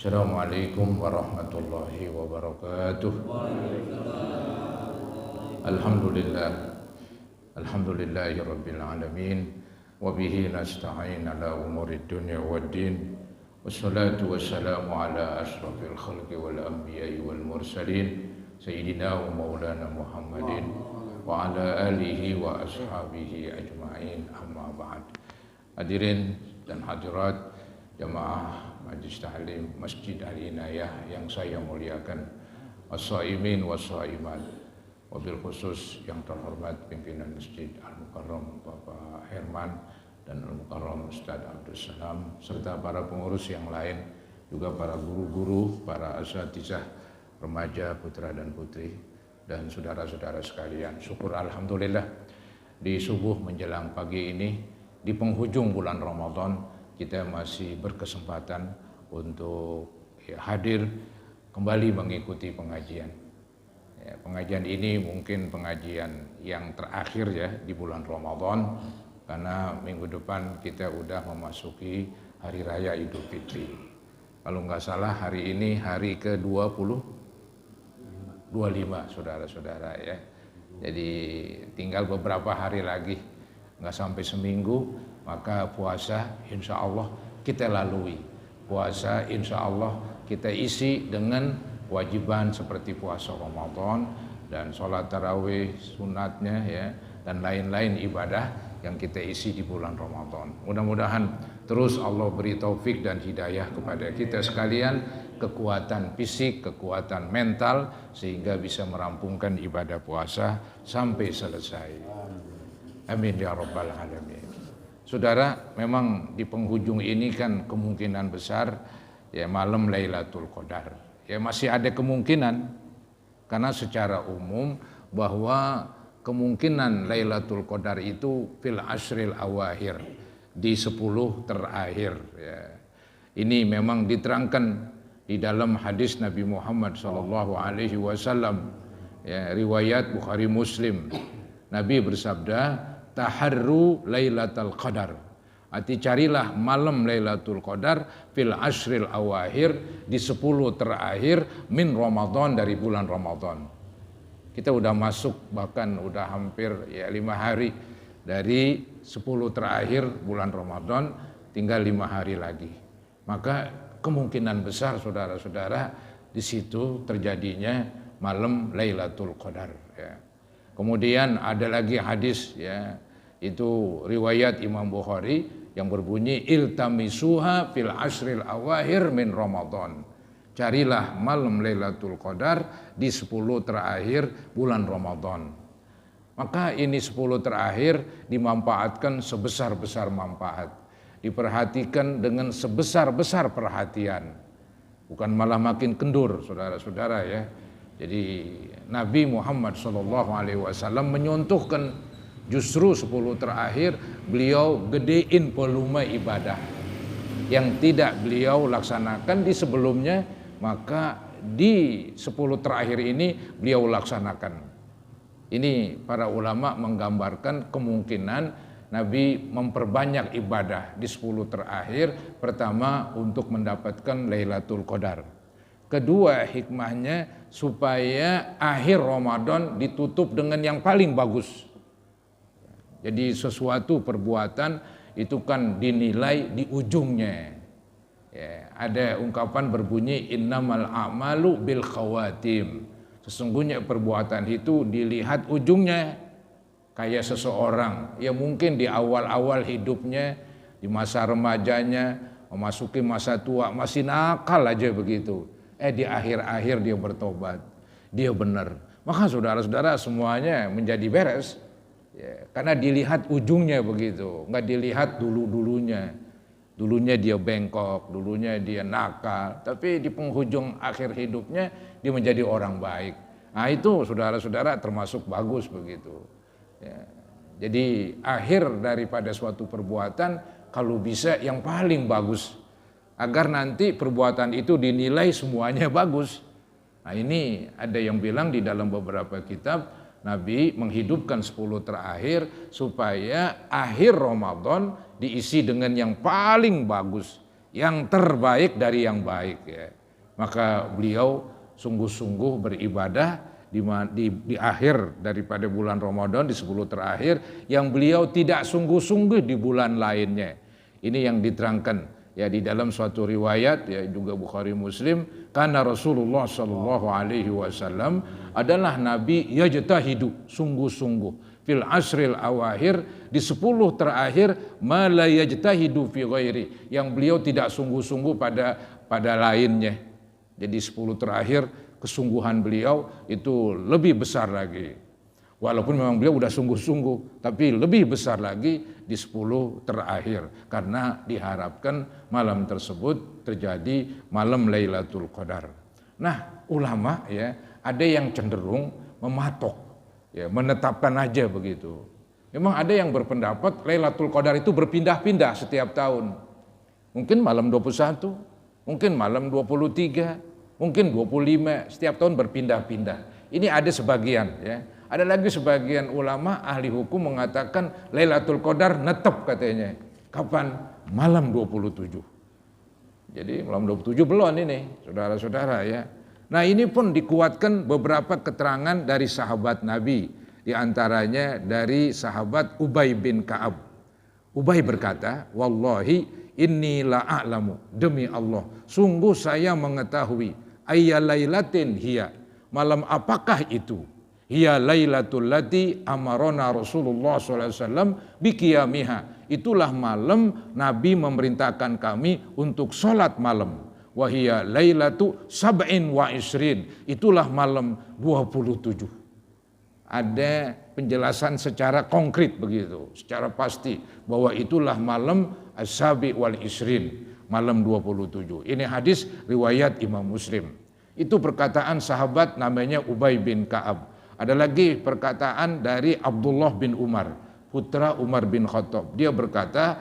Assalamualaikum warahmatullahi wabarakatuh. Alhamdulillah. Alhamdulillahi rabbil alamin. Wa bihi nasta'in ala umurid dunya waddin. Wassalatu wassalamu ala ashrafil khalqi wal anbiya'i wal mursalin. Sayyidina wa maulana Muhammadin wa ala alihi wa ashabihi ajma'in, amma ba'd. Hadirin dan hadirat jamaah Majlis Ta'lim Masjid Al-Inayah yang saya muliakan, as-shaimin was-shaimat, wabil khusus yang terhormat pimpinan Masjid Al-Mukarram Bapak Herman dan Al-Mukarram Ustaz Abdul Salam, serta para pengurus yang lain, juga para guru-guru, para asatizah, remaja, putra dan putri, dan saudara-saudara sekalian. Syukur alhamdulillah di subuh menjelang pagi ini, di penghujung bulan Ramadan, kita masih berkesempatan untuk hadir kembali mengikuti pengajian. Pengajian ini mungkin pengajian yang terakhir ya di bulan Ramadan, karena minggu depan kita udah memasuki Hari Raya Idul Fitri. Kalau nggak salah hari ini hari ke-25 saudara-saudara ya. Jadi tinggal beberapa hari lagi, nggak sampai seminggu, maka puasa insya Allah kita lalui. Puasa insya Allah kita isi dengan kewajiban seperti puasa Ramadan dan sholat tarawih sunatnya ya, dan lain-lain ibadah yang kita isi di bulan Ramadan. Mudah-mudahan terus Allah beri taufik dan hidayah kepada kita sekalian, kekuatan fisik, kekuatan mental, sehingga bisa merampungkan ibadah puasa sampai selesai. Amin ya rabbal alamin. Saudara, memang di penghujung ini kan kemungkinan besar ya malam Lailatul Qadar. Ya masih ada kemungkinan, karena secara umum bahwa kemungkinan Lailatul Qadar itu fil ashril awakhir, di 10 terakhir ya. Ini memang diterangkan di dalam hadis Nabi Muhammad SAW ya, riwayat Bukhari Muslim. Nabi bersabda, taharru Lailatul Qadar, arti carilah malam Lailatul Qadar fil ashril awakhir, di 10 terakhir min Ramadan, dari bulan Ramadan. Kita udah masuk, bahkan udah hampir ya 5 hari dari 10 terakhir bulan Ramadan, tinggal 5 hari lagi. Maka kemungkinan besar saudara-saudara di situ terjadinya malam Lailatul Qadar ya. Kemudian ada lagi hadis ya, itu riwayat Imam Bukhari yang berbunyi iltamisuha fil ashril awakhir min Ramadan. Carilah malam Lailatul Qadar di 10 terakhir bulan Ramadan. Maka ini 10 terakhir dimanfaatkan sebesar-besar manfaat. Diperhatikan dengan sebesar-besar perhatian. Bukan malah makin kendur saudara-saudara ya. Jadi Nabi Muhammad SAW menyontohkan justru 10 terakhir beliau gedein volume ibadah yang tidak beliau laksanakan di sebelumnya, maka di 10 terakhir ini beliau laksanakan. Ini para ulama menggambarkan kemungkinan Nabi memperbanyak ibadah di 10 terakhir. Pertama, untuk mendapatkan Lailatul Qadar. Kedua, hikmahnya supaya akhir Ramadan ditutup dengan yang paling bagus. Jadi sesuatu perbuatan itu kan dinilai di ujungnya. Ya, ada ungkapan berbunyi innamal a'malu bil khawatim. Sesungguhnya perbuatan itu dilihat ujungnya. Kayak seseorang ya mungkin di awal-awal hidupnya, di masa remajanya, memasuki masa tua masih nakal aja begitu. Di akhir-akhir dia bertobat, dia benar. Maka saudara-saudara semuanya menjadi beres. Ya, karena dilihat ujungnya begitu, nggak dilihat dulunya. Dulunya dia bengkok, dulunya dia nakal, tapi di penghujung akhir hidupnya dia menjadi orang baik. Nah itu saudara-saudara termasuk bagus begitu. Ya, jadi akhir daripada suatu perbuatan kalau bisa yang paling bagus, agar nanti perbuatan itu dinilai semuanya bagus. Nah ini ada yang bilang di dalam beberapa kitab, Nabi menghidupkan 10 terakhir supaya akhir Ramadan diisi dengan yang paling bagus, yang terbaik dari yang baik ya. Maka beliau sungguh-sungguh beribadah di akhir daripada bulan Ramadan, di 10 terakhir, yang beliau tidak sungguh-sungguh di bulan lainnya. Ini yang diterangkan ya di dalam suatu riwayat ya juga Bukhari Muslim, karena Rasulullah sallallahu alaihi wasallam adalah nabi yajtahidu, sungguh-sungguh fil asril awahir, di 10 terakhir, ma la yajtahidu fi ghairi, yang beliau tidak sungguh-sungguh pada lainnya. Jadi 10 terakhir kesungguhan beliau itu lebih besar lagi. Walaupun memang beliau udah sungguh-sungguh, tapi lebih besar lagi di 10 terakhir. Karena diharapkan malam tersebut terjadi malam Lailatul Qadar. Nah, ulama ya ada yang cenderung mematok, ya menetapkan aja begitu. Memang ada yang berpendapat Lailatul Qadar itu berpindah-pindah setiap tahun. Mungkin malam 21, mungkin malam 23, mungkin 25, setiap tahun berpindah-pindah. Ini ada sebagian ya. Ada lagi sebagian ulama ahli hukum mengatakan Lailatul Qadar netep katanya. Kapan? Malam 27. Jadi malam 27 belum ini, saudara-saudara ya. Nah, ini pun dikuatkan beberapa keterangan dari sahabat Nabi. Di antaranya dari sahabat Ubay bin Ka'ab. Ubay berkata, "Wallahi inni la'alamu, demi Allah, sungguh saya mengetahui, ayya lailatin hiya, malam apakah itu? Hiya lailatul lati amarona Rasulullah SAW biqiyamiha, itulah malam Nabi memerintahkan kami untuk sholat malam. Wahia lailatu sab'in wa isrin, itulah malam 27. Ada penjelasan secara konkret begitu, secara pasti bahwa itulah malam as-sabi wal isrin, malam 27. Ini hadis riwayat Imam Muslim. Itu perkataan sahabat namanya Ubay bin Ka'ab. Ada lagi perkataan dari Abdullah bin Umar, putra Umar bin Khattab. Dia berkata,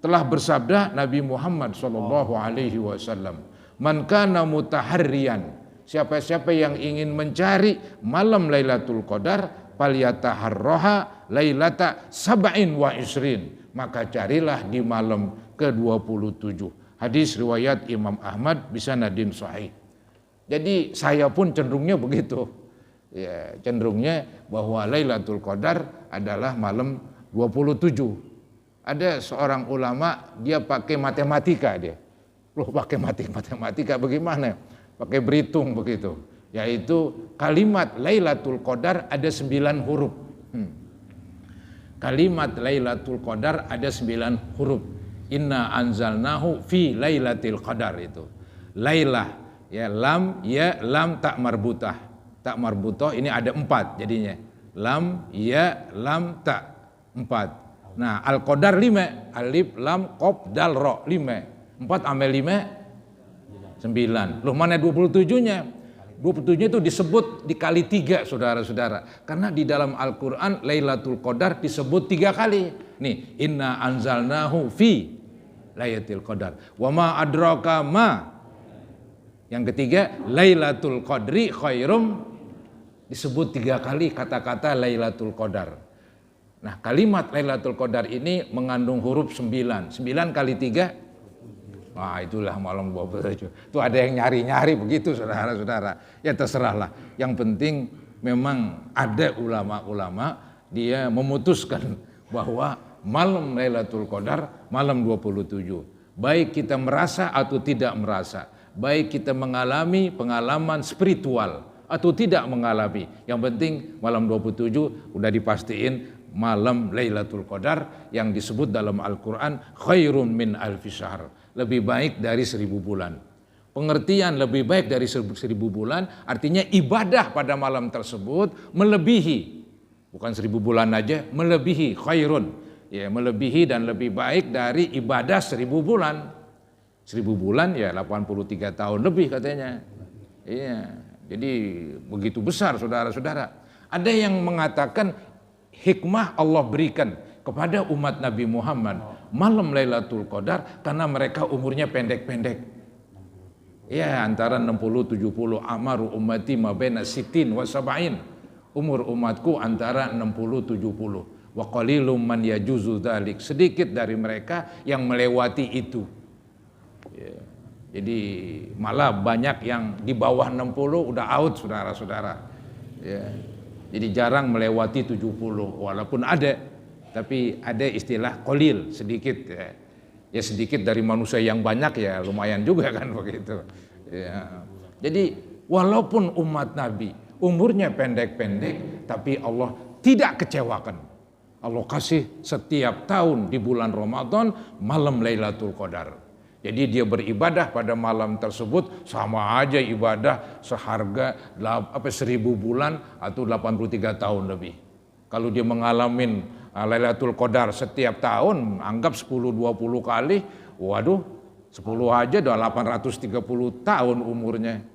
telah bersabda Nabi Muhammad SAW, "Man kana mutaharriyan," siapa-siapa yang ingin mencari malam Lailatul Qadar, falyataharraha lailata sab'in wa isrin, maka carilah di malam ke-27. Hadis riwayat Imam Ahmad bisanadin sahih. Jadi saya pun cenderungnya begitu. Ya, cenderungnya bahwa Lailatul Qadar adalah malam 27. Ada seorang ulama dia pakai matematika dia. Loh, pakai matematika bagaimana? Pakai berhitung begitu. Yaitu kalimat Lailatul Qadar ada 9 huruf. Kalimat Lailatul Qadar ada 9 huruf. Inna anzalnahu fi Lailatul Qadar itu. Lailah ya lam ya lam tak marbutah. Tak marbutah ini ada 4 jadinya. Lam ya lam tak 4. Nah, al-qadar 5, alif lam qaf dal ra 5. 4 ambil 5 9. Loh, mana 27-nya? 27 itu disebut dikali 3, saudara-saudara. Karena di dalam Al-Qur'an Lailatul Qadar disebut 3 kali. Nih, inna anzalnahu fi Lailatul Qadar. Wa ma adraka ma. Yang ketiga, Lailatul Qadri khairum, disebut 3 kali kata-kata Lailatul Qadar. Nah, kalimat Lailatul Qadar ini mengandung huruf 9. 9 kali 3, wah itulah malam 27. Itu ada yang nyari-nyari begitu, saudara-saudara. Ya terserahlah. Yang penting memang ada ulama-ulama dia memutuskan bahwa malam Lailatul Qadar malam 27. Baik kita merasa atau tidak merasa, baik kita mengalami pengalaman spiritual atau tidak mengalami, yang penting malam 27 udah dipastiin malam Lailatul Qadar yang disebut dalam Al-Quran khairun min alfi syahr, lebih baik dari 1000 bulan. Pengertian lebih baik dari 1000 bulan artinya ibadah pada malam tersebut melebihi, bukan 1000 bulan aja, melebihi khairun, ya melebihi dan lebih baik dari ibadah 1000 bulan. 1000 bulan ya 83 tahun lebih katanya. Iya. Jadi begitu besar, saudara-saudara. Ada yang mengatakan hikmah Allah berikan kepada umat Nabi Muhammad malam Lailatul Qadar karena mereka umurnya pendek-pendek. Ya, antara 60-70. Amaru ummati ma baina sittin wa sab'in. Umur umatku antara 60-70. Wa qalilum man yajuzu dzalik. Sedikit dari mereka yang melewati itu. Ya. Jadi malah banyak yang di bawah 60 udah out saudara-saudara. Ya. Jadi jarang melewati 70 walaupun ada, tapi ada istilah qalil, sedikit ya. Ya sedikit dari manusia yang banyak ya lumayan juga kan begitu. Ya. Jadi walaupun umat Nabi umurnya pendek-pendek, tapi Allah tidak kecewakan. Allah kasih setiap tahun di bulan Ramadan malam Lailatul Qadar. Jadi dia beribadah pada malam tersebut sama aja ibadah seharga 1000 bulan atau 83 tahun lebih. Kalau dia mengalami Lailatul Qadar setiap tahun, anggap 10-20 kali, waduh 10 aja udah 830 tahun umurnya.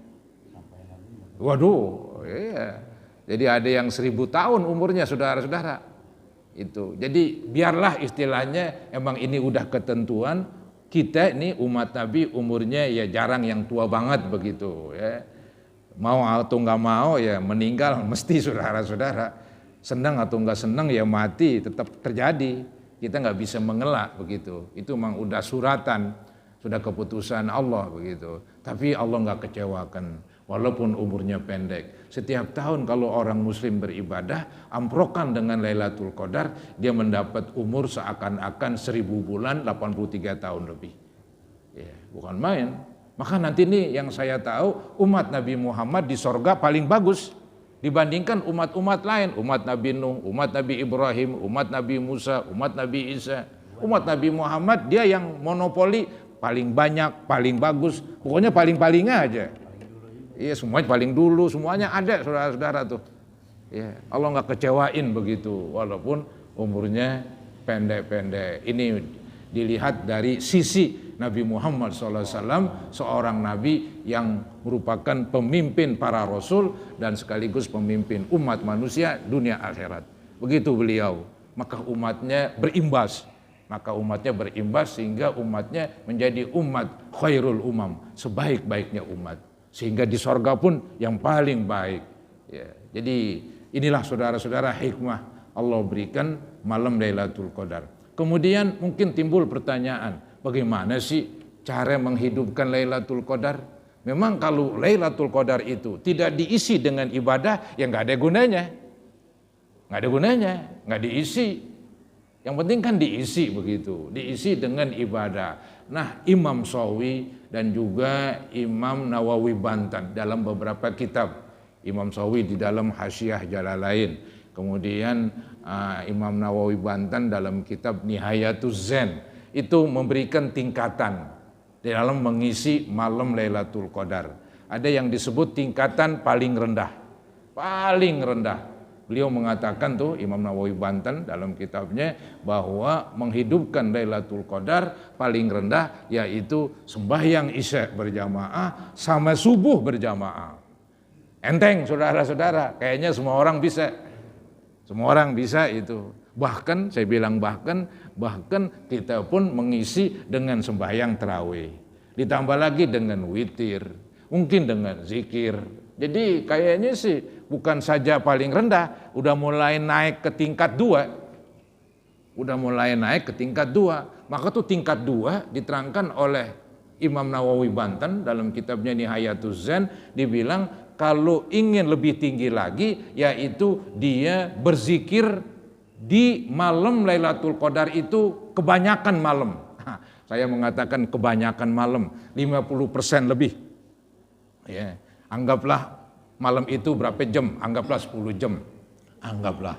Waduh, iya. Jadi ada yang 1000 tahun umurnya saudara-saudara. Itu. Jadi biarlah istilahnya emang ini udah ketentuan. Kita ini umat Nabi umurnya ya jarang yang tua banget begitu ya. Mau atau nggak mau ya meninggal mesti saudara-saudara. Senang atau nggak senang ya mati tetap terjadi. Kita nggak bisa mengelak begitu. Itu memang udah suratan, sudah keputusan Allah begitu. Tapi Allah nggak kecewakan walaupun umurnya pendek. Setiap tahun kalau orang muslim beribadah, amprokan dengan Lailatul Qadar, dia mendapat umur seakan-akan 1000 bulan 83 tahun lebih. Ya, bukan main. Maka nanti nih yang saya tahu umat Nabi Muhammad di sorga paling bagus dibandingkan umat-umat lain. Umat Nabi Nuh, umat Nabi Ibrahim, umat Nabi Musa, umat Nabi Isa. Umat Nabi Muhammad dia yang monopoli paling banyak, paling bagus, pokoknya paling-palingnya aja. Iya semuanya paling dulu, semuanya ada saudara-saudara tuh. Ya, Allah nggak kecewain begitu, walaupun umurnya pendek-pendek. Ini dilihat dari sisi Nabi Muhammad SAW, seorang Nabi yang merupakan pemimpin para Rasul dan sekaligus pemimpin umat manusia dunia akhirat. Begitu beliau, maka umatnya berimbas. Sehingga umatnya menjadi umat khairul umam, sebaik-baiknya umat. Sehingga di sorga pun yang paling baik. Ya, jadi inilah saudara-saudara hikmah Allah berikan malam Lailatul Qadar. Kemudian mungkin timbul pertanyaan, bagaimana sih cara menghidupkan Lailatul Qadar? Memang kalau Lailatul Qadar itu tidak diisi dengan ibadah, ya nggak ada gunanya. Nggak diisi. Yang penting kan diisi begitu, diisi dengan ibadah. Nah, Imam Shawi dan juga Imam Nawawi Bantan dalam beberapa kitab. Imam Shawi di dalam Hasyiah Jalalain. Kemudian Imam Nawawi Bantan dalam kitab Nihayatuz Zen. Itu memberikan tingkatan di dalam mengisi malam Lailatul Qadar. Ada yang disebut tingkatan paling rendah. Paling rendah. Beliau mengatakan tuh Imam Nawawi Banten dalam kitabnya bahwa menghidupkan Lailatul Qadar paling rendah yaitu sembahyang Isya berjamaah sama subuh berjamaah. Enteng saudara-saudara, kayaknya semua orang bisa. Semua orang bisa itu. Bahkan saya bilang bahkan kita pun mengisi dengan sembahyang tarawih. Ditambah lagi dengan witir, mungkin dengan zikir. Jadi kayaknya sih bukan saja paling rendah, udah mulai naik ke tingkat 2. Maka tuh tingkat 2 diterangkan oleh Imam Nawawi Banten dalam kitabnya Nihayatuz Zen, dibilang kalau ingin lebih tinggi lagi yaitu dia berzikir di malam Lailatul Qadar itu kebanyakan malam. Saya mengatakan kebanyakan malam, 50% lebih. Ya. Anggaplah malam itu berapa jam? Anggaplah 10 jam. Anggaplah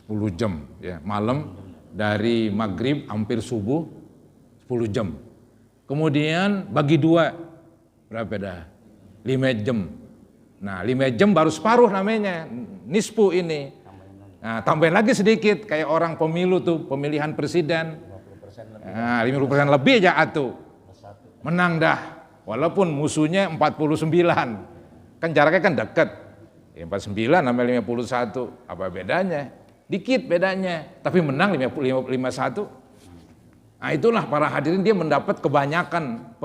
10 jam ya. Malam dari maghrib hampir subuh 10 jam. Kemudian bagi 2 berapa dah? 5 jam. Nah 5 jam baru separuh namanya. Nisfu ini. Nah tambahin lagi sedikit kayak orang pemilu tuh, pemilihan presiden. 50% lebih aja atuh. Menang dah. Walaupun musuhnya 49, kan jaraknya kan dekat. 49 sama 51, apa bedanya? Dikit bedanya, tapi menang 51. Nah itulah para hadirin dia mendapat kebanyakan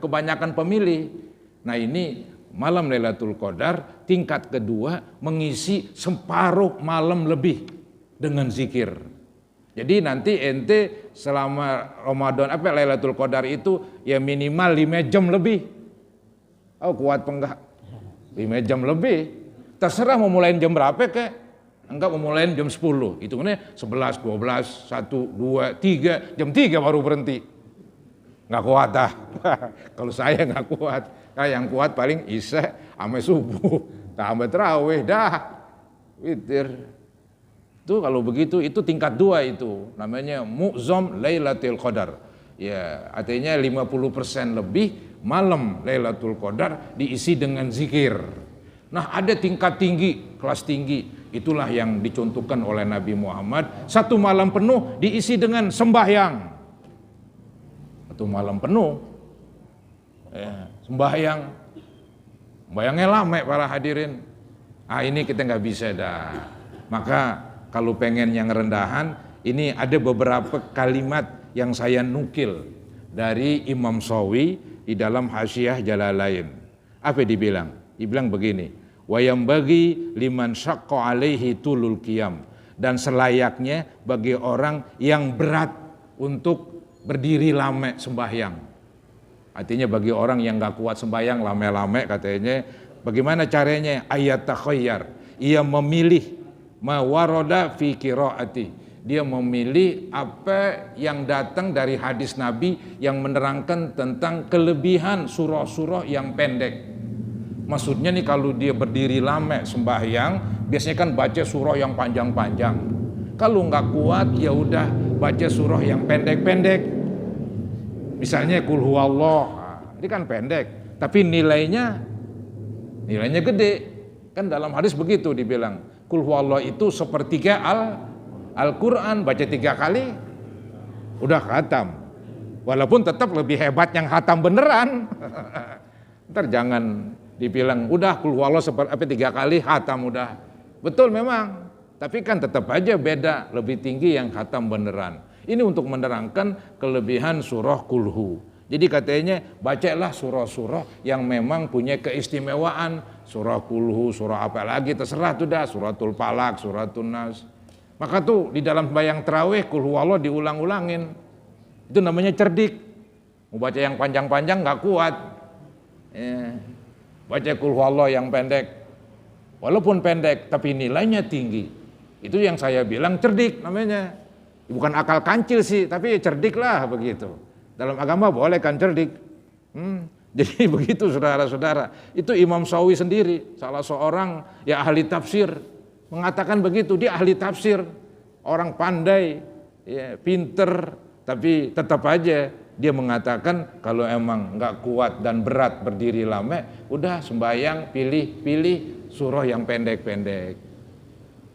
kebanyakan pemilih. Nah ini malam Lailatul Qadar tingkat kedua mengisi separuh malam lebih dengan zikir. Jadi nanti ente selama Ramadan Lailatul Qadar itu ya minimal 5 jam lebih. Oh kuat apa enggak? 5 jam lebih. Terserah mau mulai jam berapa kek. Enggak mau mulai jam 10. Hitungannya 11, 12, 1, 2, 3. Jam 3 baru berhenti. Enggak kuat dah. Kalau saya enggak kuat. Nah, yang kuat paling isya sampai subuh. Tambah tarawih dah. Witir. Itu kalau begitu itu tingkat 2 itu namanya mu'zam Lailatul Qadar. Ya, artinya 50% lebih malam Lailatul Qadar diisi dengan zikir. Nah, ada tingkat tinggi, kelas tinggi. Itulah yang dicontohkan oleh Nabi Muhammad. 1 malam penuh diisi dengan sembahyang. 1 malam penuh. Ya, sembahyang. Sembahyangnya lama para hadirin. Ini kita nggak bisa dah. Maka kalau pengen yang rendahan, ini ada beberapa kalimat yang saya nukil dari Imam Shawi di dalam Hasyiah Jalalain. Apa dibilang? Dibilang begini, wayam bagi liman syaqqa alaihi tulul qiyam, dan selayaknya bagi orang yang berat untuk berdiri lama sembahyang. Artinya bagi orang yang nggak kuat sembahyang lama-lama katanya, bagaimana caranya? Ayat takhayyar, ia memilih ma waroda fi qiraati, dia memilih apa yang datang dari hadis Nabi yang menerangkan tentang kelebihan surah-surah yang pendek. Maksudnya nih kalau dia berdiri lama sembahyang, biasanya kan baca surah yang panjang-panjang. Kalau nggak kuat ya udah baca surah yang pendek-pendek. Misalnya Qul huwallah, ini kan pendek, tapi nilainya gede. Kan dalam hadis begitu dibilang. Qul huwallah itu sepertiga Al-Quran, baca 3 kali udah khatam. Walaupun tetap lebih hebat yang khatam beneran. Ntar jangan dibilang udah Qul huwallah 3 kali khatam udah. Betul memang, tapi kan tetap aja beda, lebih tinggi yang khatam beneran. Ini untuk menerangkan kelebihan surah Qulhu. Jadi katanya bacalah surah-surah yang memang punya keistimewaan. Surah Qulhu, surah apa lagi terserah tuh dah, suratul Falaq, suratul Nas. Maka tuh di dalam bayang tarawih Qul huwallah diulang-ulangin. Itu namanya cerdik. Mau baca yang panjang-panjang nggak kuat. Baca Qul huwallah yang pendek. Walaupun pendek tapi nilainya tinggi. Itu yang saya bilang cerdik namanya. Bukan akal kancil sih, tapi cerdik lah begitu. Dalam agama boleh kan cerdik. Jadi begitu saudara-saudara. Itu Imam Shawi sendiri, salah seorang ya ahli tafsir, mengatakan begitu. Dia ahli tafsir, orang pandai, ya, pinter, tapi tetap aja dia mengatakan kalau emang nggak kuat dan berat berdiri lama, udah sembahyang pilih surah yang pendek-pendek.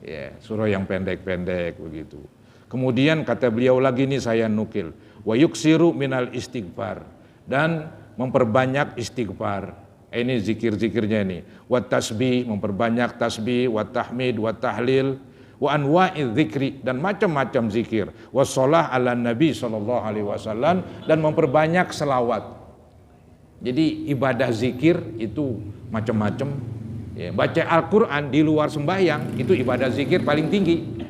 Ya, surah yang pendek-pendek begitu. Kemudian kata beliau lagi nih saya nukil, wa yuksiru minal istighfar, dan memperbanyak istighfar. Ini zikir-zikirnya ini. Wa tasbih, memperbanyak tasbih, wa tahmid, wa tahlil, wa anwa'iz zikri, dan macam-macam zikir. Wa sholah ala nabi sallallahu alaihi wasallam, dan memperbanyak selawat. Jadi ibadah zikir itu macam-macam. Ya, baca Al-Quran di luar sembahyang itu ibadah zikir paling tinggi.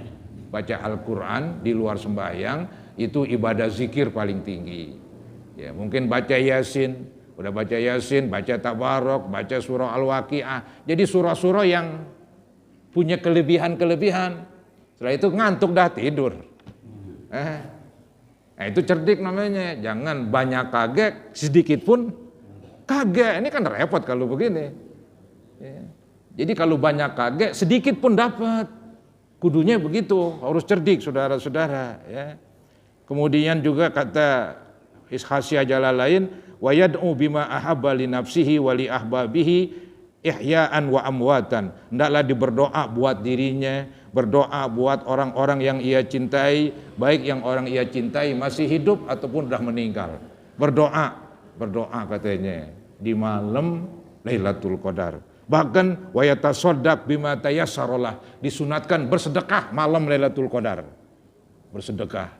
Baca Al-Quran di luar sembahyang itu ibadah zikir paling tinggi. Ya, mungkin baca Yasin, udah baca Yasin, baca Tabarok, baca surah Al-Waqi'ah. Jadi surah-surah yang punya kelebihan-kelebihan. Setelah itu ngantuk dah tidur. Nah itu cerdik namanya. Jangan banyak kaget, sedikit pun kaget. Ini kan repot kalau begini. Ya. Jadi kalau banyak kaget, sedikit pun dapat. Kudunya begitu, harus cerdik saudara-saudara. Ya. Kemudian juga kata Hasyiah Jalalain, wa yad'u bima ahabba li nafsihi wa li ahbabihi ihya'an wa amwatan. Hendaklah berdoa buat dirinya, berdoa buat orang-orang yang ia cintai, baik yang orang ia cintai masih hidup ataupun sudah meninggal. Berdoa katanya di malam Lailatul Qadar. Bahkan wa yatasaddaq bima tayassarolah, disunatkan bersedekah malam Lailatul Qadar. Bersedekah.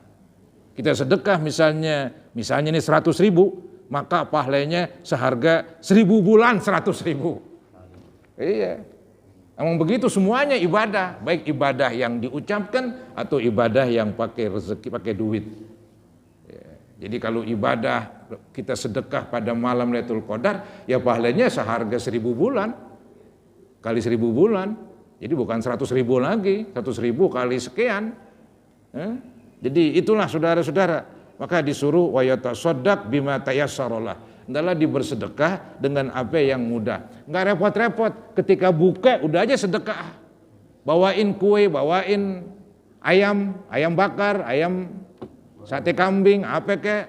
Kita sedekah misalnya ini 100.000, maka pahalanya seharga 1000 bulan 100.000. Iya. Emang begitu semuanya ibadah, baik ibadah yang diucapkan atau ibadah yang pakai rezeki, pakai duit. Ya, jadi kalau ibadah kita sedekah pada malam Lailatul Qadar, ya pahalanya seharga 1000 bulan kali 1000 bulan. Jadi bukan 100.000 lagi, 100.000 kali sekian. Jadi itulah saudara-saudara. Maka disuruh wa yatasaddaq bima tayassaralah. Hendaklah bersedekah dengan apa yang mudah. Enggak repot-repot, ketika buka udah aja sedekah. Bawain kue, bawain ayam bakar, ayam sate kambing, apa kek.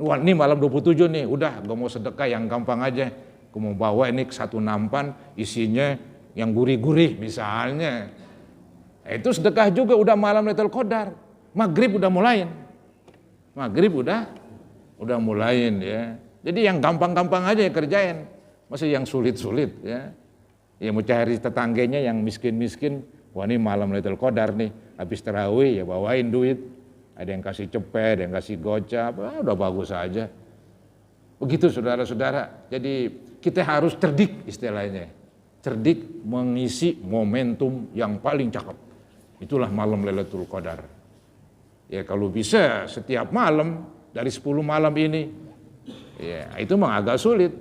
Wah, ini malam 27 nih, udah gak mau sedekah yang gampang aja. Aku mau bawa ini satu nampan isinya yang gurih-gurih misalnya. Itu sedekah juga, udah malam Lailatul Qadar. Maghrib udah mulain. Maghrib udah mulain ya. Jadi yang gampang-gampang aja ya kerjain. Masa yang sulit-sulit ya. Ya mau cari tetangganya yang miskin-miskin, wah ini malam Lailatul Qadar nih, habis tarawih ya bawain duit. Ada yang kasih cepet, ada yang kasih gocap, udah bagus aja. Begitu saudara-saudara. Jadi kita harus cerdik istilahnya. Cerdik mengisi momentum yang paling cakep. Itulah malam Lailatul Qadar. Ya kalau bisa setiap malam dari 10 malam ini, ya itu mah agak sulit.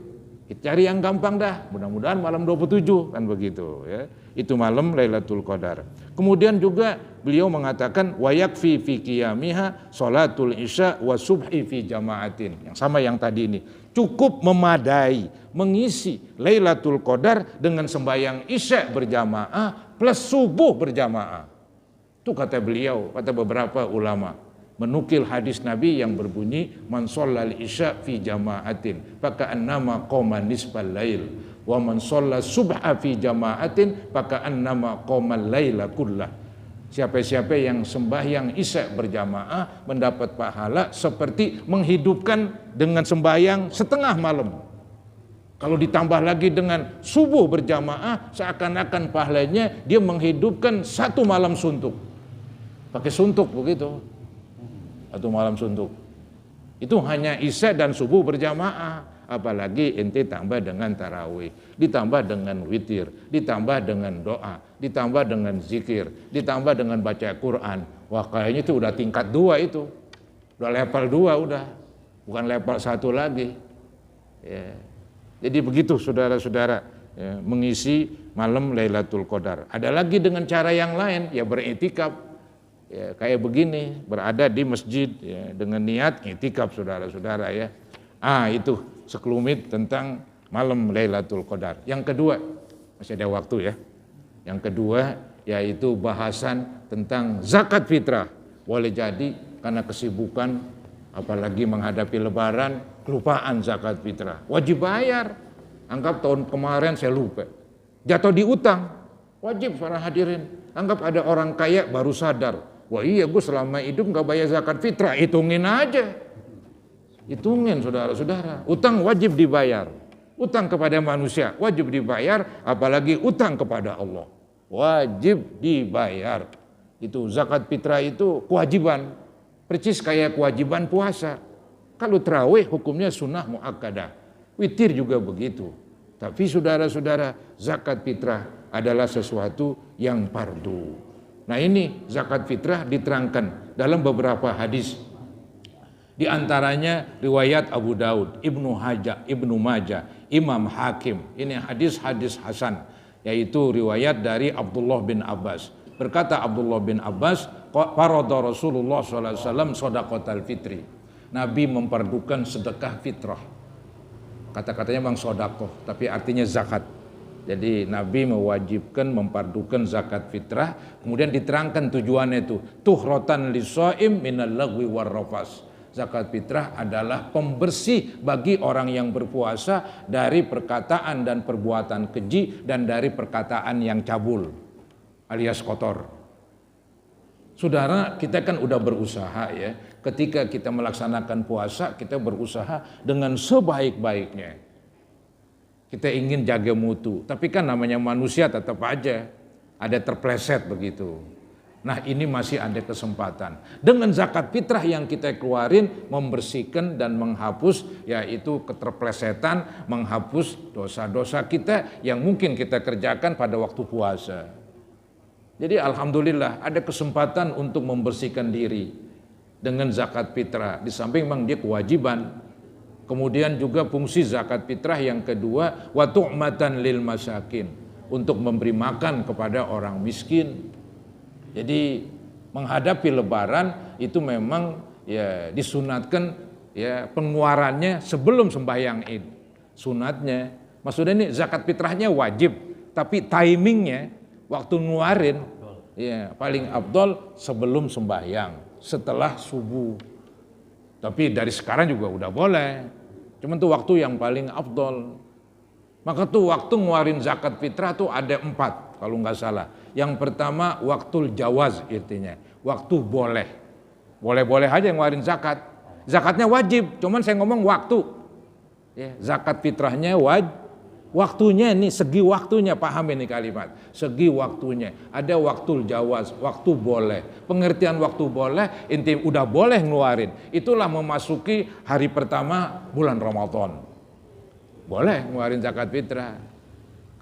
Cari yang gampang dah. Mudah-mudahan malam 27 kan begitu ya. Itu malam Lailatul Qadar. Kemudian juga beliau mengatakan wa yakfi fi qiyamiha salatul isya wa subhi fi jama'atin. Yang sama yang tadi ini. Cukup memadai mengisi Lailatul Qadar dengan sembahyang isya berjamaah plus subuh berjamaah. Itu kata beliau, kata beberapa ulama. Menukil hadis Nabi yang berbunyi man shallal isya fi jama'atin faka'annama qama nisfal lail wa man shalla subha fi jama'atin faka'annama qama laila kullah. Siapa-siapa yang sembahyang isya berjamaah mendapat pahala seperti menghidupkan dengan sembahyang setengah malam. Kalau ditambah lagi dengan subuh berjamaah, seakan-akan pahalanya dia menghidupkan satu malam suntuk. Pakai suntuk begitu. Atau malam suntuk. Itu hanya isya dan subuh berjamaah. Apalagi ente tambah dengan tarawih, ditambah dengan witir, ditambah dengan doa, ditambah dengan zikir, ditambah dengan baca Quran. Wah kayaknya itu udah tingkat 2 itu. Udah level 2 udah. Bukan level 1 lagi. Ya. Jadi begitu saudara-saudara ya, mengisi malam Lailatul Qadar. Ada lagi dengan cara yang lain, ya beriktikaf. Ya, kayak begini, berada di masjid ya, dengan niat iktikaf saudara-saudara ya. Itu sekelumit tentang malam Lailatul Qadar. Yang kedua, masih ada waktu ya. Yang kedua yaitu bahasan tentang zakat fitrah. Boleh jadi karena kesibukan apalagi menghadapi lebaran, kelupaan zakat fitrah. Wajib bayar. Anggap tahun kemarin saya lupa. Jatuh di utang. Wajib para hadirin. Anggap ada orang kaya baru sadar. Wah iya gue selama hidup gak bayar zakat fitrah, hitungin aja. Hitungin saudara-saudara, utang wajib dibayar. Utang kepada manusia wajib dibayar, apalagi utang kepada Allah. Wajib dibayar. Itu zakat fitrah itu kewajiban. Percis kayak kewajiban puasa. Kalau tarawih hukumnya sunnah muakkadah. Witir juga begitu. Tapi saudara-saudara, zakat fitrah adalah sesuatu yang fardu. Nah ini zakat fitrah diterangkan dalam beberapa hadis. Di antaranya riwayat Abu Daud, Ibnu Majah, Imam Hakim. Ini hadis-hadis hasan, yaitu riwayat dari Abdullah bin Abbas. Berkata Abdullah bin Abbas, farada Rasulullah SAW shadaqatal fitri. Nabi memperdukan sedekah fitrah. Kata-katanya memang sodaqoh, tapi artinya zakat. Jadi Nabi mewajibkan mempardukan zakat fitrah, kemudian diterangkan tujuannya itu tuhratan lisaim minal lagwi warrafas. Zakat fitrah adalah pembersih bagi orang yang berpuasa dari perkataan dan perbuatan keji dan dari perkataan yang cabul alias kotor. Saudara, kita kan udah berusaha ya. Ketika kita melaksanakan puasa, kita berusaha dengan sebaik-baiknya. Kita ingin jaga mutu, tapi kan namanya manusia tetap aja ada terpleset begitu. Nah ini masih ada kesempatan. Dengan zakat fitrah yang kita keluarin membersihkan dan menghapus yaitu keterplesetan, menghapus dosa-dosa kita yang mungkin kita kerjakan pada waktu puasa. Jadi alhamdulillah ada kesempatan untuk membersihkan diri dengan zakat fitrah. Di samping memang dia kewajiban. Kemudian juga fungsi zakat fitrah yang kedua wa tu'matan lil masakin, untuk memberi makan kepada orang miskin. Jadi menghadapi lebaran itu memang ya disunatkan ya pengeluarannya sebelum sembahyang Id. Sunatnya. Maksudnya ini zakat fitrahnya wajib, tapi timingnya waktu ngeluarin ya paling afdol sebelum sembahyang, setelah subuh. Tapi dari sekarang juga udah boleh. Cuman tuh waktu yang paling afdol. Maka tuh waktu ngeluarin zakat fitrah tuh ada 4 kalau nggak salah. Yang pertama waktul jawaz artinya, waktu boleh. Boleh-boleh aja ngeluarin zakat. Zakatnya wajib, cuman saya ngomong waktu. Ya, zakat fitrahnya waktunya nih, segi waktunya, paham ini kalimat. Segi waktunya. Ada waktul jawaz, waktu boleh. Pengertian waktu boleh, inti udah boleh ngeluarin. Itulah memasuki hari pertama bulan Ramadan. Boleh ngeluarin zakat fitrah.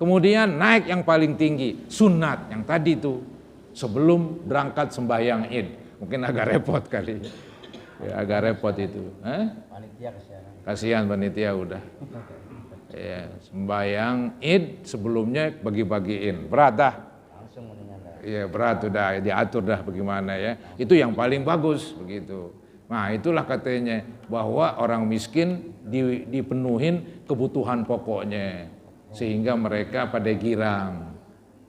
Kemudian naik yang paling tinggi, sunat yang tadi itu sebelum berangkat sembahyang Id. Mungkin agak repot kali, ya, agak repot itu. Panitia kasihan panitia udah. Ya, sembahyang Id sebelumnya bagi-bagiin, berat dah. Langsung mendingan. Iya berat udah diatur dah bagaimana ya. Itu yang paling bagus begitu. Nah itulah katanya bahwa orang miskin dipenuhin kebutuhan pokoknya. Sehingga mereka pada girang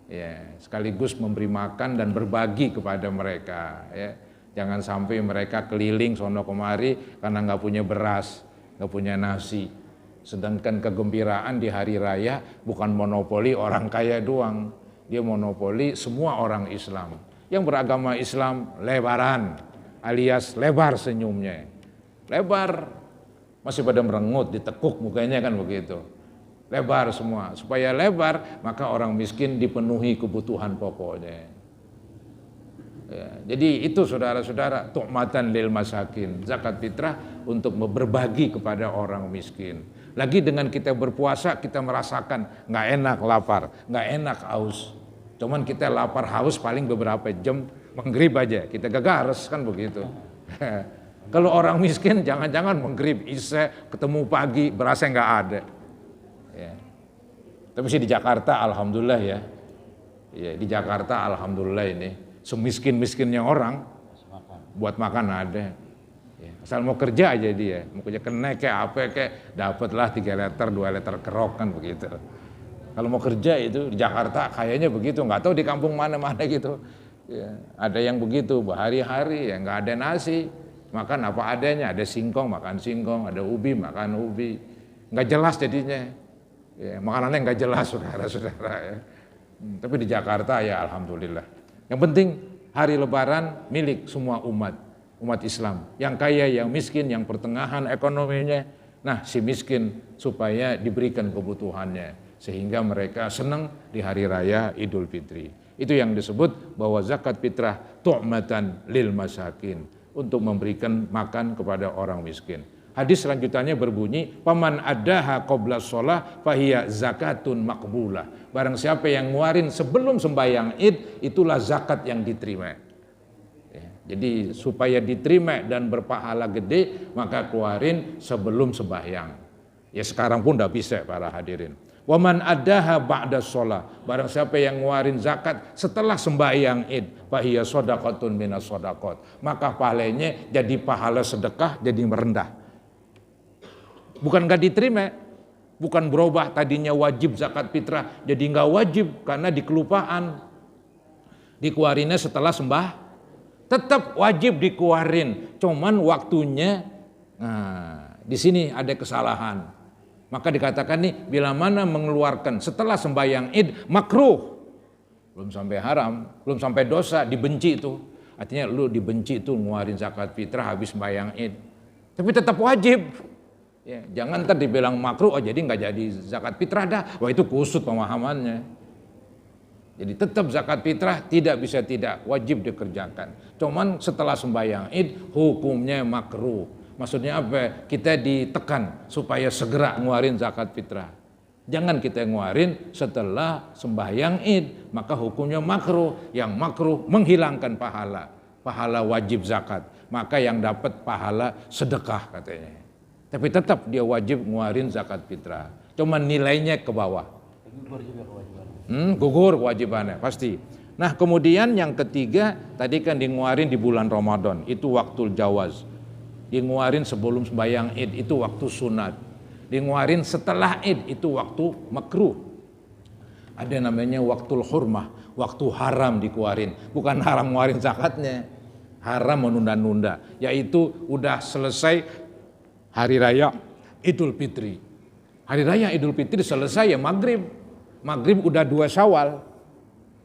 ya, sekaligus memberi makan dan berbagi kepada mereka ya. Jangan sampai mereka keliling sono kemari karena nggak punya beras, nggak punya nasi. Sedangkan kegembiraan di hari raya bukan monopoli orang kaya doang, dia monopoli semua orang Islam. Yang beragama Islam lebaran alias lebar senyumnya, lebar, masih pada merengut, ditekuk mukanya kan begitu. Lebar semua, supaya lebar maka orang miskin dipenuhi kebutuhan pokoknya. Ya, jadi itu saudara-saudara, tu'matan lil masakin, zakat fitrah untuk berbagi kepada orang miskin. Lagi dengan kita berpuasa kita merasakan nggak enak lapar, nggak enak haus. Cuman kita lapar haus paling beberapa jam, maghrib aja kita gagares kan begitu. Kalau orang miskin jangan-jangan maghrib, isya, ketemu pagi berasa nggak ada. Ya. Tapi sih di Jakarta alhamdulillah ya. Ya, di Jakarta alhamdulillah ini semiskin-miskinnya orang buat makan ada. Ya, asal mau kerja aja dia, mau kerja kena kayak apa kayak dapatlah 3 liter 2 liter kerok kan begitu. Kalau mau kerja itu di Jakarta kayaknya begitu, nggak tahu di kampung mana-mana gitu. Ya, ada yang begitu berhari-hari ya nggak ada nasi, makan apa adanya, ada singkong makan singkong, ada ubi makan ubi, nggak jelas jadinya. Ya, makanannya nggak jelas saudara-saudara ya. Tapi di Jakarta ya alhamdulillah. Yang penting hari Lebaran milik semua umat Islam. Yang kaya, yang miskin, yang pertengahan ekonominya. Nah si miskin supaya diberikan kebutuhannya. Sehingga mereka senang di hari raya Idul Fitri. Itu yang disebut bahwa zakat fitrah tu'matan lil masakin. Untuk memberikan makan kepada orang miskin. Hadis selanjutnya berbunyi, paman addaha qabla shalah fahiya zakatun maqbulah. Barang siapa yang ngeluarin sebelum sembahyang Id, itulah zakat yang diterima. Ya, jadi supaya diterima dan berpahala gede, maka keluarin sebelum sembahyang. Ya sekarang pun udah bisa para hadirin. Waman addaha ba'da shalah. Barang siapa yang ngeluarin zakat setelah sembahyang Id, fahiya shadaqatun minas shadaqat. Maka pahalanya jadi pahala sedekah, jadi merendah. Bukan nggak diterima, bukan berubah tadinya wajib zakat fitrah jadi nggak wajib karena dikelupaan. Dikeluarinnya setelah tetap wajib dikeluarin, cuman waktunya. Nah, di sini ada kesalahan. Maka dikatakan nih, bila mana mengeluarkan setelah sembahyang Id makruh, belum sampai haram, belum sampai dosa, dibenci itu. Artinya lu dibenci itu ngeluarin zakat fitrah habis sembahyang Id, tapi tetap wajib. Ya, jangan ntar dibilang makruh, oh jadi nggak jadi zakat fitrah dah. Wah itu kusut pemahamannya. Jadi tetap zakat fitrah tidak bisa tidak, wajib dikerjakan. Cuman setelah sembahyang Id hukumnya makruh. Maksudnya apa? Kita ditekan supaya segera ngeluarin zakat fitrah. Jangan kita ngeluarin setelah sembahyang Id, maka hukumnya makruh. Yang makruh menghilangkan pahala wajib zakat. Maka yang dapat pahala sedekah katanya. Tapi tetap dia wajib ngeluarin zakat fitrah. Cuman nilainya ke bawah. Gugur juga kewajiban. Gugur kewajibannya pasti. Nah kemudian yang ketiga tadi kan dinguarin di bulan Ramadan, itu waktu jawaz. Dinguarin sebelum sembahyang Id itu waktu sunat. Dinguarin setelah Id itu waktu makruh. Ada namanya waktul hurmah, waktu haram dikeluarin. Bukan haram ngeluarin zakatnya, haram menunda-nunda. Yaitu udah selesai hari raya Idul Fitri. Hari raya Idul Fitri selesai ya maghrib. Maghrib udah 2 Syawal,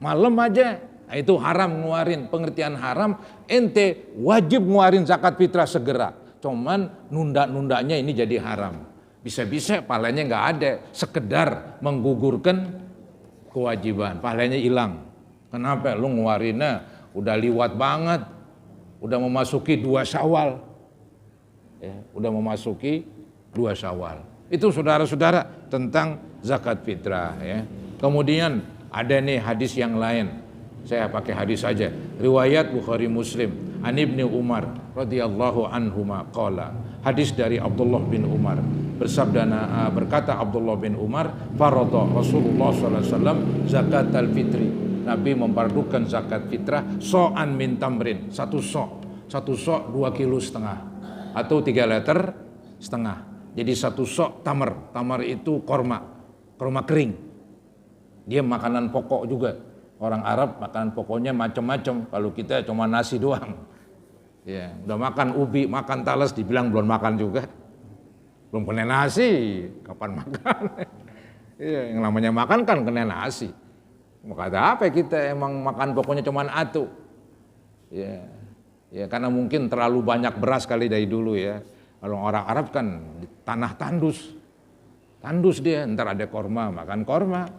malam aja, nah itu haram ngeluarin. Pengertian haram, ente wajib ngeluarin zakat fitrah segera. Cuman nunda-nundanya ini jadi haram. Bisa-bisa pahalanya nggak ada, sekedar menggugurkan kewajiban, pahalanya hilang. Kenapa? Lu ngeluarinnya udah liwat banget, udah memasuki 2 Syawal, ya, udah memasuki 2 Syawal. Itu saudara-saudara tentang zakat fitrah ya. Kemudian ada nih hadis yang lain. Saya pakai hadis saja. Riwayat Bukhari Muslim. An Ibnu Umar radhiyallahu anhuma qala. Hadis dari Abdullah bin Umar. Berkata Abdullah bin Umar, farada Rasulullah sallallahu alaihi wasallam zakatal fitri. Nabi memfardukan zakat fitrah so'an min tamrin, 1 sok. 1 sok 2,5 kilo atau 3 liter setengah. Jadi 1 sok tamar. Tamar itu korma kering. Dia makanan pokok juga. Orang Arab makanan pokoknya macam-macam. Kalau kita cuma nasi doang. Ya, udah makan ubi, makan talas, dibilang belum makan juga. Belum kena nasi, kapan makan? Ya, yang namanya makan kan kena nasi. Mau kata apa kita emang makan pokoknya cuma atu. Ya, karena mungkin terlalu banyak beras kali dari dulu ya. Kalau orang Arab kan tanah tandus dia, ntar ada korma, makan korma,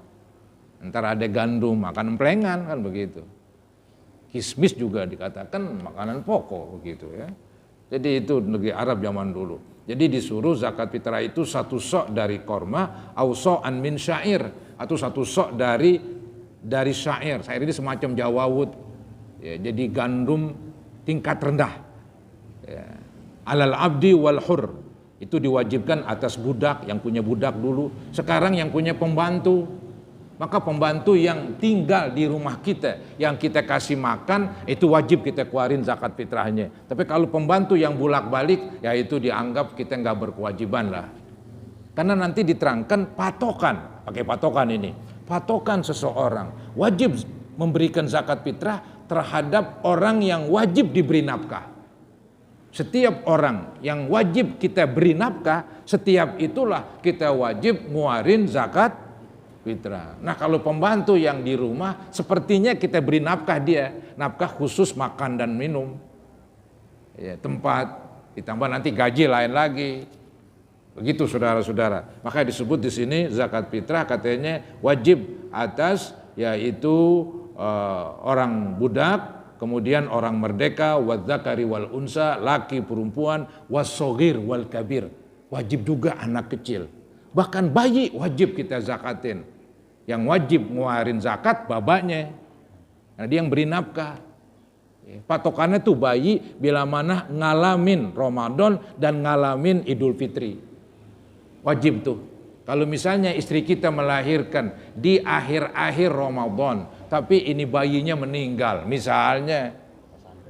ntar ada gandum, makan emplengan, kan begitu. Kismis juga dikatakan makanan pokok begitu ya. Jadi itu negeri Arab zaman dulu. Jadi disuruh zakat fitrah itu 1 sok dari korma, au so'an min syair, atau 1 sok dari syair. Syair ini semacam jawawut, ya, jadi gandum tingkat rendah. Ya. Alal abdi wal hur, itu diwajibkan atas budak, yang punya budak dulu. Sekarang yang punya pembantu, maka pembantu yang tinggal di rumah kita, yang kita kasih makan, itu wajib kita keluarin zakat fitrahnya. Tapi kalau pembantu yang bolak-balik, ya itu dianggap kita nggak berkewajiban lah. Karena nanti diterangkan patokan, pakai patokan ini, patokan seseorang wajib memberikan zakat fitrah terhadap orang yang wajib diberi nafkah. Setiap orang yang wajib kita beri nafkah, setiap itulah kita wajib nguarin zakat fitrah. Nah kalau pembantu yang di rumah, sepertinya kita beri nafkah dia, nafkah khusus makan dan minum, ya, tempat, ditambah nanti gaji lain lagi. Begitu saudara-saudara. Maka disebut di sini zakat fitrah katanya wajib atas yaitu orang budak, kemudian orang merdeka, wadzakari wal unsa, laki perempuan, wassogir wal kabir, wajib juga anak kecil. Bahkan bayi wajib kita zakatin. Yang wajib ngeluarin zakat babanya. Nah, dia yang beri nafkah. Patokannya tuh bayi bila mana ngalamin Ramadan dan ngalamin Idul Fitri. Wajib tuh. Kalau misalnya istri kita melahirkan di akhir-akhir Ramadan, tapi ini bayinya meninggal, misalnya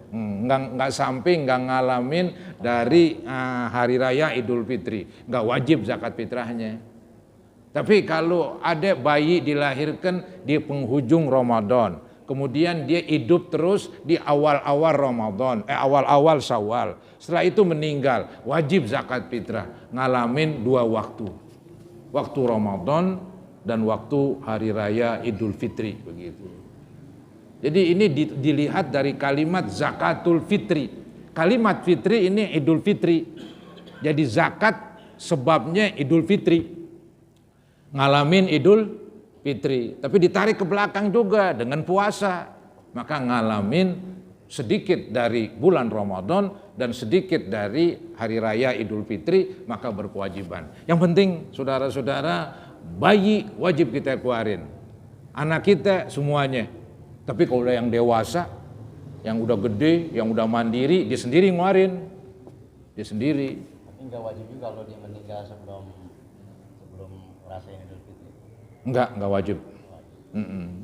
nggak sampai nggak ngalamin dari hari raya Idul Fitri, nggak wajib zakat fitrahnya. Tapi kalau ada bayi dilahirkan di penghujung Ramadan, kemudian dia hidup terus di awal-awal Ramadan, awal-awal Syawal, setelah itu meninggal, wajib zakat fitrah, ngalamin 2 waktu. Waktu Ramadan dan waktu hari raya Idul Fitri begitu. Jadi ini dilihat dari kalimat zakatul fitri. Kalimat fitri ini Idul Fitri. Jadi zakat sebabnya Idul Fitri. Ngalamin Idul Fitri, tapi ditarik ke belakang juga dengan puasa, maka ngalamin sedikit dari bulan Ramadan dan sedikit dari hari raya Idul Fitri, maka berkewajiban. Yang penting saudara-saudara, bayi wajib kita keluarin, anak kita semuanya. Tapi kalau udah yang dewasa, yang udah gede, yang udah mandiri, dia sendiri ngeluarin, dia sendiri. Tapi nggak wajib juga kalau dia meninggal sebelum ngerasain Idul Fitri. Enggak wajib.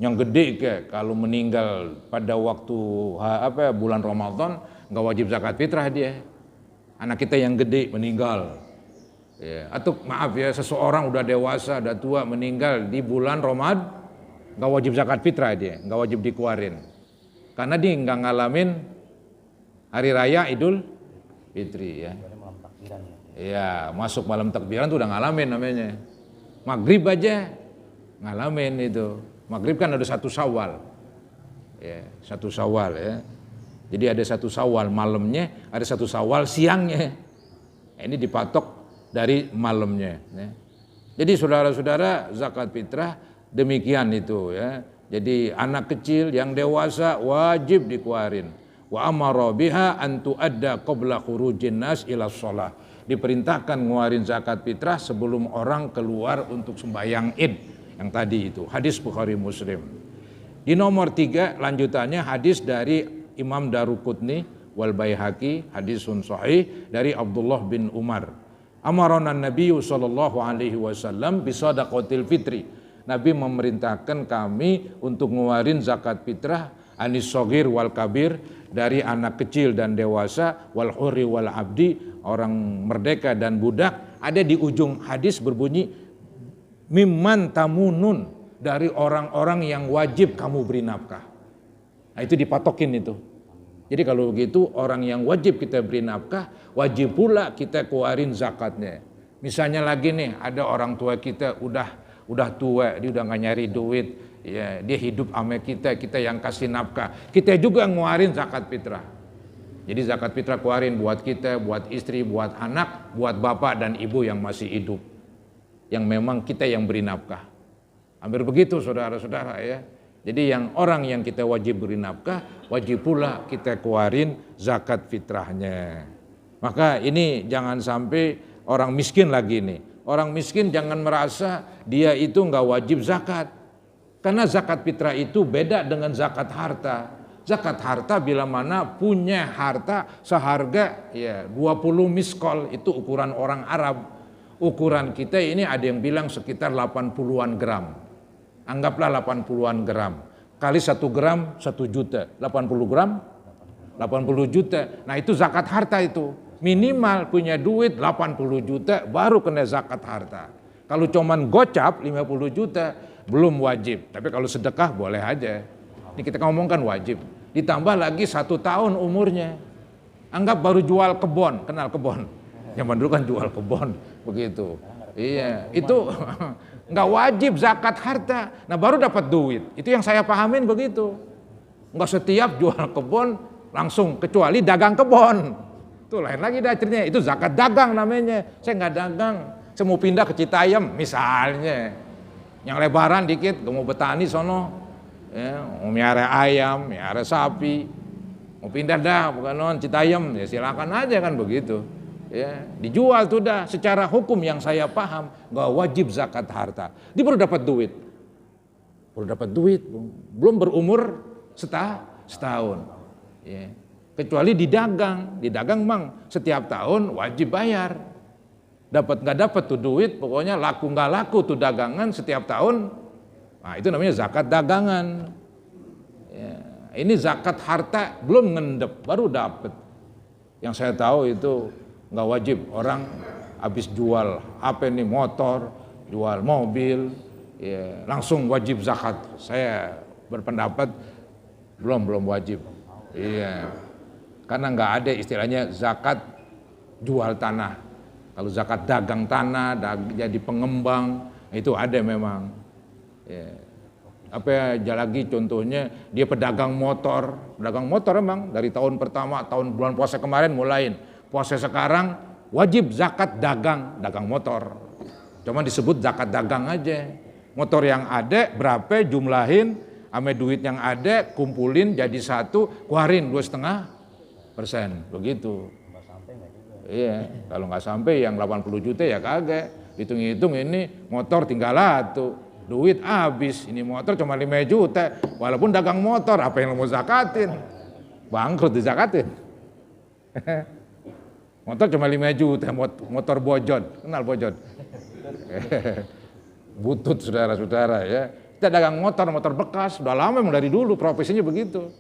Yang gede kalau meninggal pada waktu bulan Ramadan, enggak wajib zakat fitrah dia. Anak kita yang gede meninggal. Ya. Atau maaf ya, seseorang udah dewasa, udah tua meninggal di bulan Ramadan, enggak wajib zakat fitrah dia, enggak wajib dikeluarin. Karena dia enggak ngalamin hari raya Idul Fitri ya. Malam takbiran ya. Iya, masuk malam takbiran tuh udah ngalamin namanya. Maghrib aja ngalamin itu. Maghrib kan ada 1 Syawal. Ya, 1 Syawal ya. Jadi ada 1 Syawal malamnya, ada 1 Syawal siangnya. Ini dipatok dari malamnya ya. Jadi saudara-saudara, zakat fitrah demikian itu ya. Jadi anak kecil yang dewasa wajib dikeluarin. Wa amara biha an tuadda qabla khurujin nas ila shalah. Diperintahkan ngeluarin zakat fitrah sebelum orang keluar untuk sembahyang Id. Yang tadi itu hadis Bukhari Muslim. Di nomor 3 lanjutannya hadis dari Imam Daruqutni wal Baihaqi, hadisun sahih dari Abdullah bin Umar. Amarana Nabi sallallahu alaihi wasallam bi shadaqatil fitri. Nabi memerintahkan kami untuk ngeluarin zakat fitrah anis shagir wal kabir, dari anak kecil dan dewasa, wal hurri wal abdi, orang merdeka dan budak. Ada di ujung hadis berbunyi mimman tamunun, dari orang-orang yang wajib kamu beri nafkah. Nah itu dipatokin itu. Jadi kalau begitu orang yang wajib kita beri nafkah, wajib pula kita keluarin zakatnya. Misalnya lagi nih ada orang tua kita udah tua, dia udah gak nyari duit, ya, dia hidup sama kita yang kasih nafkah. Kita juga ngeluarin zakat fitrah. Jadi zakat fitrah keluarin buat kita, buat istri, buat anak, buat bapak dan ibu yang masih hidup, yang memang kita yang beri nafkah. Hampir begitu saudara-saudara ya. Jadi orang yang kita wajib beri nafkah, wajib pula kita keluarin zakat fitrahnya. Maka ini jangan sampai orang miskin lagi nih. Orang miskin jangan merasa dia itu nggak wajib zakat. Karena zakat fitrah itu beda dengan zakat harta. Zakat harta bila mana punya harta seharga ya 20 miskol, itu ukuran orang Arab. Ukuran kita ini ada yang bilang sekitar 80-an gram. Anggaplah 80-an gram. Kali 1 gram 1 juta. 80 gram 80 juta. Nah itu zakat harta itu. Minimal punya duit 80 juta baru kena zakat harta. Kalau cuman gocap 50 juta belum wajib. Tapi kalau sedekah boleh aja. Ini kita ngomongkan wajib. Ditambah lagi 1 tahun umurnya. Anggap baru jual kebon. Kenal kebon? Zaman dulu kan jual kebon. Begitu. Iya, itu nggak wajib zakat harta. Nah baru dapat duit. Itu yang saya pahamin begitu. Nggak setiap jual kebon langsung, kecuali dagang kebon. Itu lain lagi dah ceritanya. Itu zakat dagang namanya. Saya nggak dagang. Saya mau pindah ke Citayam misalnya. Yang lebaran dikit, gue mau betani sono. Ya, mau miara ayam, miara sapi. Mau pindah dah, bukan non Citayam. Ya silakan aja kan begitu. Ya, dijual tuh dah. Secara hukum yang saya paham nggak wajib zakat harta. Dia baru dapat duit, belum berumur setahun. Ya. Kecuali didagang mang setiap tahun wajib bayar. Dapat nggak dapat tuh duit, pokoknya laku nggak laku tuh dagangan setiap tahun. Nah itu namanya zakat dagangan. Ya. Ini zakat harta belum ngendep, baru dapat. Yang saya tahu itu nggak wajib, orang habis jual apa nih, motor, jual mobil, ya, langsung wajib zakat. Saya berpendapat belum wajib. Iya, karena nggak ada istilahnya zakat jual tanah. Kalau zakat dagang tanah, jadi pengembang, itu ada memang. Ya. Apa ya lagi contohnya, dia pedagang motor emang dari tahun pertama, tahun bulan puasa kemarin mulain. Puasa sekarang wajib zakat dagang motor. Cuma disebut zakat dagang aja. Motor yang ada berapa jumlahin, ame duit yang ada kumpulin jadi satu, keluarin 2,5%, begitu. Nggak sampai nggak juga. Iya, kalau nggak sampai yang 80 juta ya kagak. Hitung-hitung ini motor tinggal satu, duit habis. Ini motor cuma 5 juta, walaupun dagang motor, apa yang lo mau zakatin? Bangkrut dizakatin. Motor cuma 5 juta, motor bojot, kenal bojot? Butut saudara-saudara ya. Kita dagang motor bekas, udah lama memang dari dulu profesinya begitu.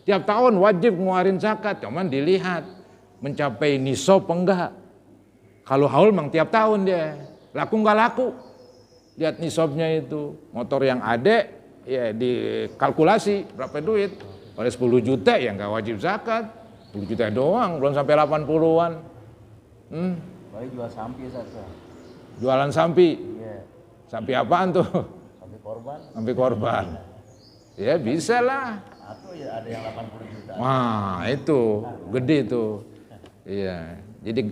Tiap tahun wajib ngeluarin zakat, cuman dilihat mencapai nisab enggak. Kalau haul memang tiap tahun dia, laku enggak laku. Lihat nisabnya itu, motor yang ada ya dikalkulasi berapa duit. Kalau 10 juta ya enggak wajib zakat, 10 juta doang, belum sampai 80-an. Baik jual sampi satu. Jualan sampi. Iya. Sampi apaan tuh? Sampai korban. Sampi korban. Ya bisa lah. Atau ya ada yang 80 juta. Wah itu gede tuh. Iya. Jadi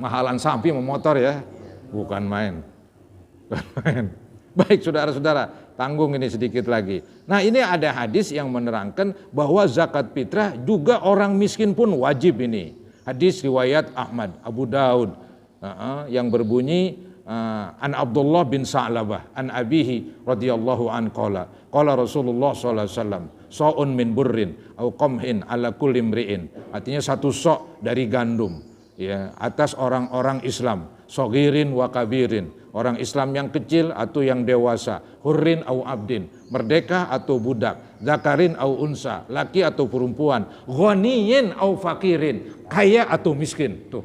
mahalan sampi sama motor ya. Bukan main. Bukan main. Baik saudara-saudara, tanggung ini sedikit lagi. Nah ini ada hadis yang menerangkan bahwa zakat fitrah juga orang miskin pun wajib ini. Hadis riwayat Ahmad, Abu Daud yang berbunyi an Abdullah bin Sa'labah an abihi radhiyallahu an qala Rasulullah sallallahu alaihi wasallam sa'un min burrin au qamhin ala kulli imri'in. Artinya satu sok dari gandum ya atas orang-orang Islam, sogirin wa kabirin, orang Islam yang kecil atau yang dewasa, hurrin au abdin, merdeka atau budak, zakarin au unsa, laki atau perempuan, ghaniyin au fakirin, kaya atau miskin. Tuh,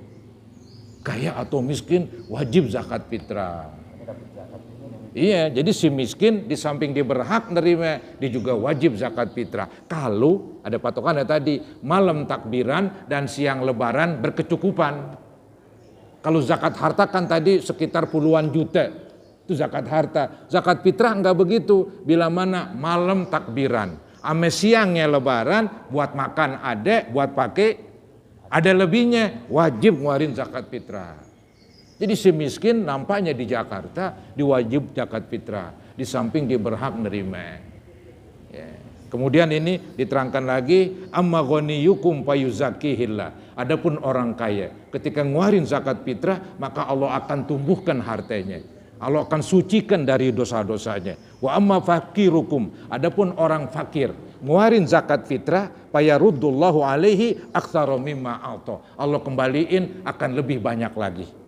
kaya atau miskin wajib zakat fitrah. Iya, jadi si miskin di samping dia berhak nerima, dia juga wajib zakat fitrah. Kalau ada patokannya tadi, malam takbiran dan siang lebaran berkecukupan. Kalau zakat harta kan tadi sekitar puluhan juta, itu zakat harta. Zakat fitrah enggak begitu, bila mana malam takbiran, ame siangnya lebaran, buat makan ada, buat pakai ada lebihnya, wajib ngeluarin zakat fitrah. Jadi si miskin nampaknya di Jakarta diwajib zakat fitrah, di samping dia berhak nerima. Ya. Kemudian ini diterangkan lagi, amma ghaniyukum fayuzakkihillah. Adapun orang kaya, ketika ngeluarin zakat fitrah, maka Allah akan tumbuhkan hartanya. Allah akan sucikan dari dosa-dosanya. Wa amma fakirukum, adapun orang fakir, ngeluarin zakat fitrah, fayaruddullahu alaihi aktsara mimma a'ta. Allah kembaliin akan lebih banyak lagi.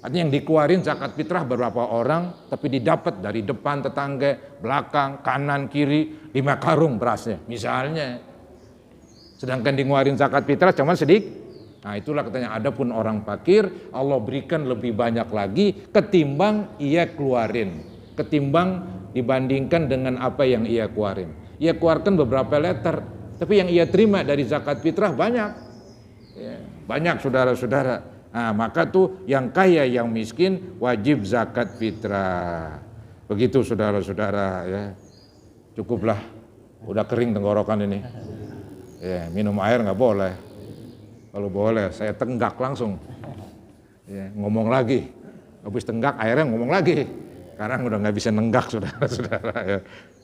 Artinya yang dikeluarin zakat fitrah berapa orang, tapi didapat dari depan tetangga, belakang, kanan, kiri, 5 karung berasnya, misalnya. Sedangkan dikeluarin zakat fitrah cuma sedikit. Nah itulah katanya, adapun orang fakir, Allah berikan lebih banyak lagi ketimbang ia keluarin, ketimbang dibandingkan dengan apa yang ia keluarin. Ia keluarkan beberapa liter, tapi yang ia terima dari zakat fitrah banyak. Ya, banyak saudara-saudara. Nah, maka tuh yang kaya yang miskin wajib zakat fitrah. Begitu saudara-saudara ya. Cukuplah, udah kering tenggorokan ini. Ya, minum air nggak boleh. Kalau boleh saya tenggak langsung. Ya, ngomong lagi. Habis tenggak airnya ngomong lagi. Sekarang udah nggak bisa nenggak saudara-saudara ya.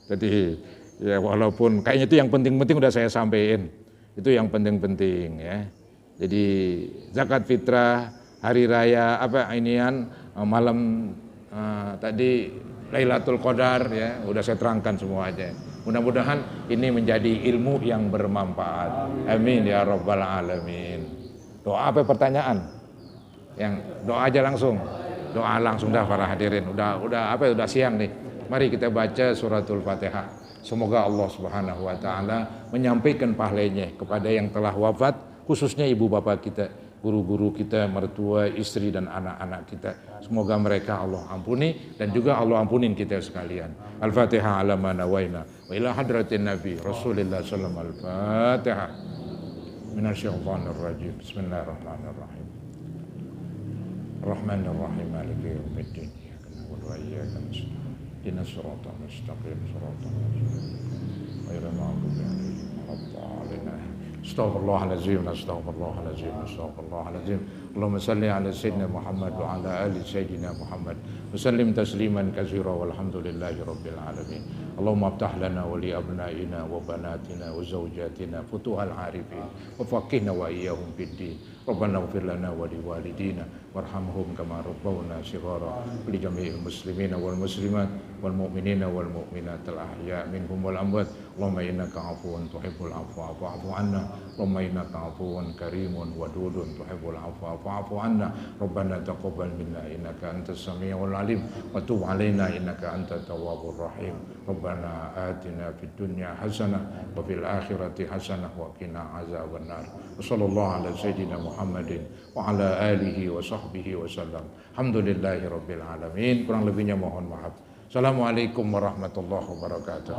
Jadi ya walaupun kayaknya itu yang penting-penting udah saya sampaikan. Itu yang penting-penting ya. Jadi zakat fitrah, hari raya malam tadi Lailatul Qadar ya, udah saya terangkan semua aja. Mudah-mudahan ini menjadi ilmu yang bermanfaat. Amin ya rabbal alamin. Doa apa pertanyaan? Yang doa aja langsung. Doa langsung dah para hadirin. Udah siang nih. Mari kita baca suratul Fatihah. Semoga Allah Subhanahu wa taala menyampaikan pahalanya kepada yang telah wafat, khususnya ibu bapak kita, guru-guru kita, mertua, istri dan anak-anak kita. Semoga mereka Allah ampuni dan juga Allah ampunin kita sekalian. Al-Fatihah ala ma nawaina wa ila hadratin Nabi Rasulillah sallallahu alaihi wasallam. Al-Fatihah. Minasyaitonir rajim. Bismillahirrahmanirrahim. Rahmanirrahim. Maliki yaumiddin. Iyyaka na'budu wa iyyaka nasta'in. Ihdinas siratal mustaqim. Siratal ladzina an'amta 'alaihim ghairil maghdubi 'alaihim waladdallin. Astaghfirullahaladzim, astaghfirullahaladzim, astaghfirullahaladzim. Allahumma salli ala Sayyidina Muhammad wa ala ali Sayyidina Muhammad. Wasallim tasliman katsira walhamdulillahi rabbil alamin. Allahumma aftah lana wa li abnaina wa banatina wa zawjatina futuhal arifin wa faqihna wa iyyahum fid din. Rabbana ighfir lana wa li walidina warhamhum kama rabbawna shighara. Li jami'il muslimina wal muslimat wal mu'minina wal mu'minat al ahya minhum wal amwat. Allahumma innaka afuwun tuhibbul afwa fa'fu anna. Allahumma innaka afuwun karimun wadudun tuhibbul afwa fa'fu anna. Rabbana taqabbal minna innaka antas samiul alim wa tub alaina innaka antat tawwabur rahim. Rabbana atina fid dunya hasanah wa fil akhirati hasanah wa qina azabannar. Wassallallahu ala sayyidina Muhammadin wa ala alihi wa sahbihi wasallam. Alhamdulillahi rabbil alamin. Kurang lebihnya mohon maaf. Assalamualaikum warahmatullahi wabarakatuh.